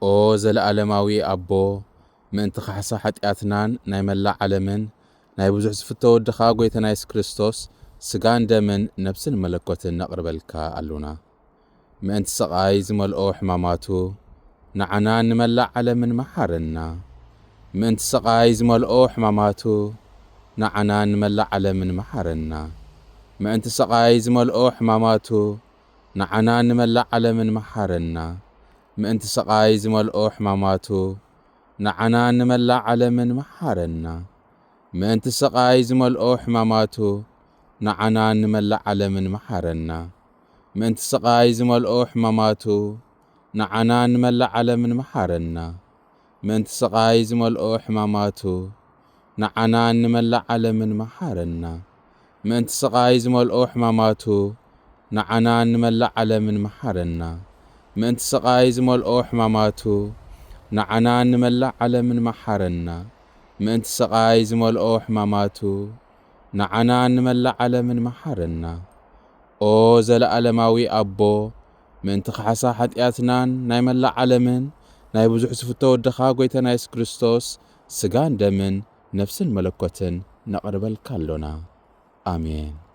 ኦ ዘለዓለማዊ ኣቦ ምእንቲ ኻሕሳ ሓጢኣትናን ናይ መላእ ዓለምን ናይ ብዙሕ ዝፍተ ወድኻ ጐይታና ኢየሱስ ክርስቶስ ስጋን ደምን ነፍስን መለኮትን ነቕርበልካ ኣሉና። ምእንቲ ሰቓይ ዝመልኦ ሕማማቱ ንዓና ንመላእ ዓለምን መሓረና። ምእንቲ ሰቓይ ዝመልኦ ሕማማቱ ንዓና ንመላእ ዓለምን መሓረና። ምእንቲ ሰቓይ ዝመልኦ ሕማማቱ ንዓና ንመላእ ዓለምን መሓረና። ምእንቲ ሰቓይ ዝመልኦ ሕማማቱ ንዓና ንመላእ ዓለምን መሓረና። ምእንቲ ሰቓይ ዝመልኦ ሕማማቱ ንዓና ንመላእ ዓለምን መሓረና። ምእንቲ ሰቓይ ዝመልኦ ሕማማቱ ንዓና ንመላእ ዓለምን መሓረና። ምእንቲ ሰቓይ ዝመልኦ ሕማማቱ ንዓና ንመላእ ዓለምን መሓረና። ምእንቲ ሰቓይ ዝመልኦ ሕማማቱ ንዓና ንመላእ ዓለምን መሓረና። ምእንቲ ሰቓይ ዝመልኦ ሕማማቱ ንዓና ንመላእ ዓለምን መሓረና። ምእንቲ ሰቓይ ዝመልኦ ሕማማቱ ንዓና ንመላእ ዓለምን መሓረና። ኦ ዘለዓለማዊ ኣቦ ምእንቲ ኻሕሳ ሓጢኣትናን ናይ መላእ ዓለምን ናይ ብዙሕ ዝፍተ ወድኻ ጐይታና ኢየሱስ ክርስቶስ ስጋን ደምን ነፍስን መለኮትን ነቕርበልካ ኣሎና። ኣሜን።